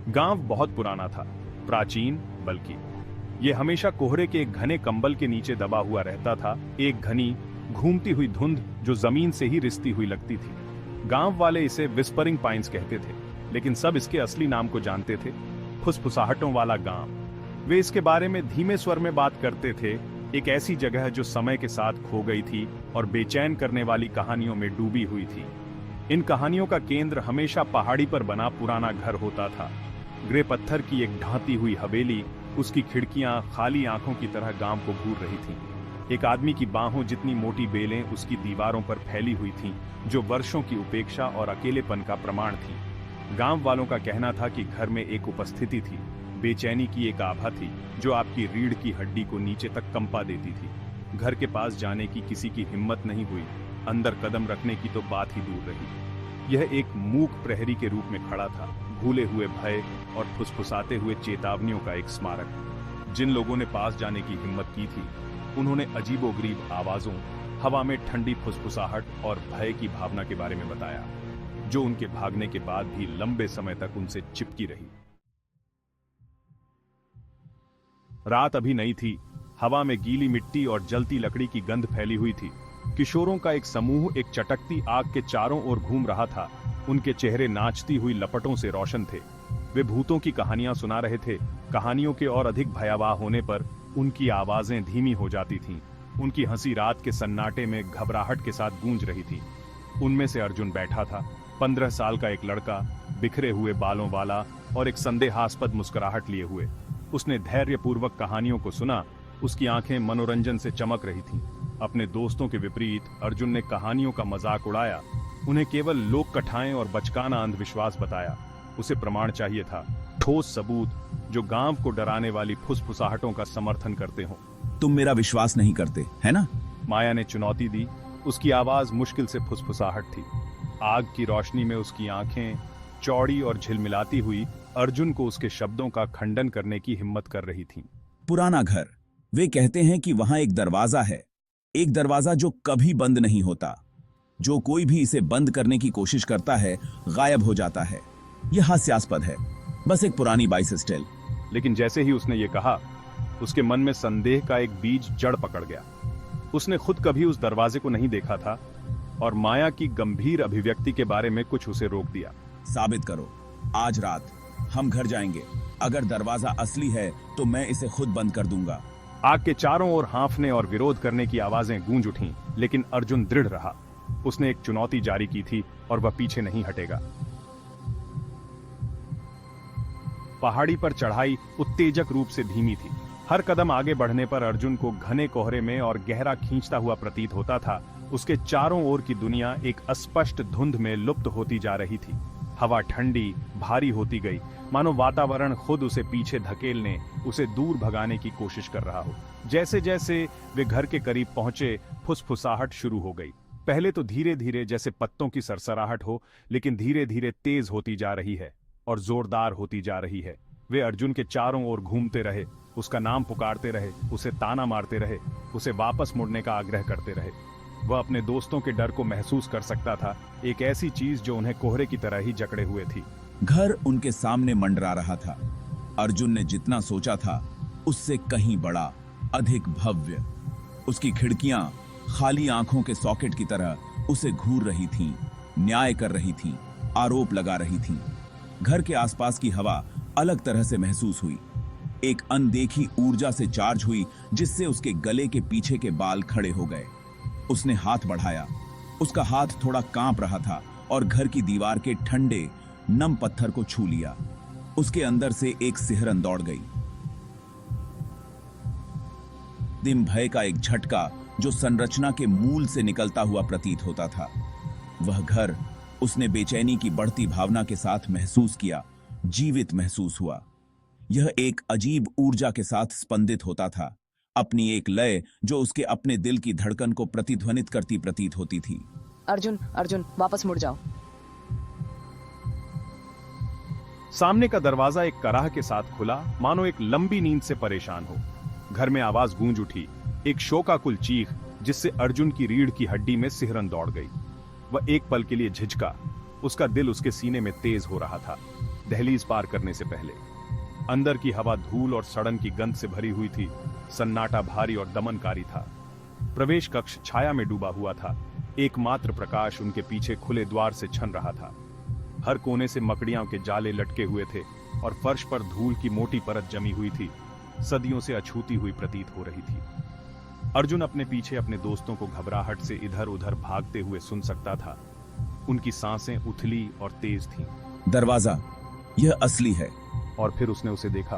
गांव बहुत पुराना था, प्राचीन बल्कि। ये हमेशा कोहरे के एक घने कंबल के नीचे दबा हुआ रहता था, एक घनी घूमती हुई धुंध जो जमीन से ही रिसती हुई लगती थी। गांव वाले इसे विस्परिंग पाइन्स कहते थे, लेकिन सब इसके असली नाम को जानते थे, फुसफुसाहटों वाला गांव। वे इसके बारे में धीमे स्वर में बात करते थे, एक ऐसी जगह जो समय के साथ खो गई थी और बेचैन करने वाली कहानियों में डूबी हुई थी। इन कहानियों का केंद्र हमेशा पहाड़ी पर बना पुराना घर होता था। ग्रे पत्थर की एक ढांती हुई हवेली, उसकी खिड़कियां खाली आंखों की तरह गांव को घूर रही थीं। एक आदमी की बाहों जितनी मोटी बेलें उसकी दीवारों पर फैली हुई थीं, जो वर्षों की उपेक्षा और अकेलेपन का प्रमाण थी। गांव वालों का कहना था कि घर में एक उपस्थिति थी, बेचैनी की एक आभा थी जो आपकी रीढ़ की हड्डी को नीचे तक कंपा देती थी। घर के पास जाने की किसी की हिम्मत नहीं हुई, अंदर कदम रखने की तो बात ही दूर रही। यह एक मूक प्रहरी के रूप में खड़ा था, भूले हुए भय और फुसफुसाते हुए चेतावनियों का एक स्मारक। जिन लोगों ने पास जाने की हिम्मत की थी, उन्होंने अजीबोगरीब आवाजों, हवा में ठंडी फुसफुसाहट और भय की भावना के बारे में बताया, जो उनके भागने के बाद भी लंबे समय तक उनसे चिपकी रही। रात अभी नहीं थी, हवा में गीली मिट्टी और जलती लकड़ी की गंध फैली हुई थी। किशोरों का एक समूह एक चटकती आग के चारों ओर घूम रहा था। उनके चेहरे नाचती हुई लपटों से रोशन थे। वे भूतों की कहानियां सुना रहे थे। कहानियों के और अधिक भयावह होने पर उनकी आवाजें धीमी हो जाती थीं। उनकी हंसी रात के सन्नाटे में घबराहट के साथ गूंज रही थी। उनमें से अर्जुन बैठा था, 15 साल का एक लड़का, बिखरे हुए बालों वाला और एक संदेहास्पद मुस्कुराहट लिए हुए। उसने धैर्यपूर्वक कहानियों को सुना। उसकी आंखें मनोरंजन से चमक रही थीं। अपने दोस्तों के विपरीत अर्जुन ने कहानियों का मजाक उड़ाया, उन्हें केवल लोक कथाएं और बचकाना अंधविश्वास बताया। उसे प्रमाण चाहिए था, ठोस सबूत जो गांव को डराने वाली फुसफुसाहटों का समर्थन करते हों। तुम मेरा विश्वास नहीं करते, है ना? माया ने चुनौती दी। उसकी आवाज मुश्किल से फुसफुसाहट थी। आग की रोशनी में उसकी आंखें चौड़ी और झिलमिलाती हुई अर्जुन को उसके शब्दों का खंडन करने की हिम्मत कर रही थीं। पुराना घर, वे कहते हैं कि वहां एक दरवाजा है, एक दरवाजा जो कभी बंद नहीं होता। जो कोई भी इसे बंद करने की कोशिश करता है, गायब हो जाता है। यह हास्यास्पद है, बस एक पुरानी बाइसिस टेल। लेकिन जैसे ही उसने ये कहा, उसके मन में संदेह का एक बीज जड़ पकड़ गया। उसने खुद कभी उस दरवाजे को नहीं देखा था और माया की गंभीर अभिव्यक्ति के बारे में कुछ उसे रोक दिया। साबित करो, आज रात हम घर जाएंगे। अगर दरवाजा असली है तो मैं इसे खुद बंद कर दूंगा। आग के चारों ओर हाँफने और विरोध करने की आवाजें गूंज उठीं, लेकिन अर्जुन दृढ़ रहा। उसने एक चुनौती जारी की थी और वह पीछे नहीं हटेगा। पहाड़ी पर चढ़ाई उत्तेजक रूप से धीमी थी। हर कदम आगे बढ़ने पर अर्जुन को घने कोहरे में और गहरा खींचता हुआ प्रतीत होता था। उसके चारों ओर की दुनिया एक अस्पष्ट धुंध में लुप्त होती जा रही थी। हवा ठंडी, भारी होती गई, मानो वातावरण खुद उसे पीछे धकेलने, उसे दूर भगाने की कोशिश कर रहा हो। जैसे जैसे वे घर के करीब पहुंचे, फुसफुसाहट शुरू हो गई। पहले तो धीरे धीरे, जैसे पत्तों की सरसराहट हो, लेकिन धीरे धीरे तेज होती जा रही है और जोरदार होती जा रही है। वे अर्जुन के चारों ओर घूमते रहे, उसका नाम पुकारते रहे, उसे ताना मारते रहे, उसे वापस मुड़ने का आग्रह करते रहे। वह अपने दोस्तों के डर को महसूस कर सकता था, एक ऐसी चीज जो उन्हें कोहरे की तरह ही जकड़े हुए थी। घर उनके सामने मंडरा रहा था। अर्जुन ने जितना सोचा था उससे कहीं बड़ा, अधिक भव्य। उसकी खिड़कियां खाली आंखों के सॉकेट की तरह उसे घूर रही थीं, न्याय कर रही थीं, आरोप लगा रही थीं। घर के आसपास की हवा अलग तरह से महसूस हुई, एक अनदेखी ऊर्जा से चार्ज हुई, जिससे उसके गले के पीछे के बाल खड़े हो गए। उसने हाथ बढ़ाया, उसका हाथ थोड़ा कांप रहा था और घर की दीवार के ठंडे नम पत्थर को छू लिया। उसके अंदर से एक सिहरन दौड़ गई। दिन भय का एक झटका जो संरचना के मूल से निकलता हुआ प्रतीत होता था। वह घर उसने बेचैनी की बढ़ती भावना के साथ महसूस किया, जीवित महसूस हुआ। यह एक अजीब ऊर्जा के साथ स्पंदित होता था, अपनी एक लय जो उसके अपने दिल की धड़कन को प्रतिध्वनित करती प्रतीत होती थी। अर्जुन, अर्जुन, वापस मुड़ जाओ। सामने का दरवाजा एक कराह के साथ खुला, मानो एक लंबी नींद से परेशान हो। घर में आवाज गूंज उठी, एक शोकाकुल चीख, जिससे अर्जुन की रीढ़ की हड्डी में सिहरन दौड़ गई। वह एक पल के लिए झिझका, उसका दिल उसके सीने में तेज हो रहा था। दहलीज पार करने से पहले। अंदर की हवा धूल और सड़न की गंध से भरी हुई थी। सन्नाटा भारी और दमनकारी था। प्रवेश कक्ष छाया में डूबा हुआ था। एकमात्र प्रकाश उनके पीछे खुले द्वार से छन रहा था। हर कोने से मकड़ियों के जाले लटके हुए थे और फर्श पर धूल की मोटी परत जमी हुई थी। सदियों से अछूती हुई प्रतीत हो रही थी। अर्जुन अपने पीछे अपने दोस्तों को घबराहट से इधर उधर भागते हुए सुन सकता था। उनकी सांसें उथली और तेज थीं। दरवाजा, यह असली है। और फिर उसने उसे देखा।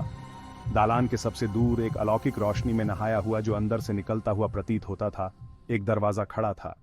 दालान के सबसे दूर एक अलौकिक रोशनी में नहाया हुआ जो अंदर से निकलता हुआ प्रतीत होता था, एक दरवाजा खड़ा था।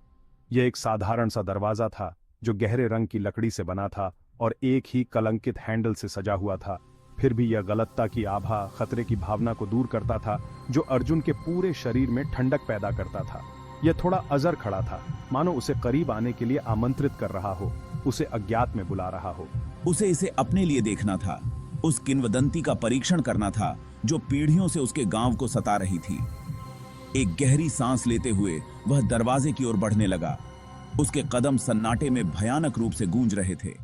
यह एक साधारण सा दरवाजा था जो गहरे रंग की लकड़ी से बना था और एक ही कलंकित हैंडल से सजा हुआ था। फिर भी यह गलतता की आभा, खतरे की भावना को दूर करता था जो अर्जुन के पूरे शरीर में ठंडक पैदा करता था। यह थोड़ा अजर खड़ा था, मानो उसे करीब आने के लिए आमंत्रित कर रहा हो, उसे अज्ञात में बुला रहा हो। उसे इसे अपने लिए देखना था, उस किंवदंती का परीक्षण करना था जो पीढ़ियों से उसके गांव को सता रही थी। एक गहरी सांस लेते हुए वह दरवाजे की ओर बढ़ने लगा। उसके कदम सन्नाटे में भयानक रूप से गूंज रहे थे।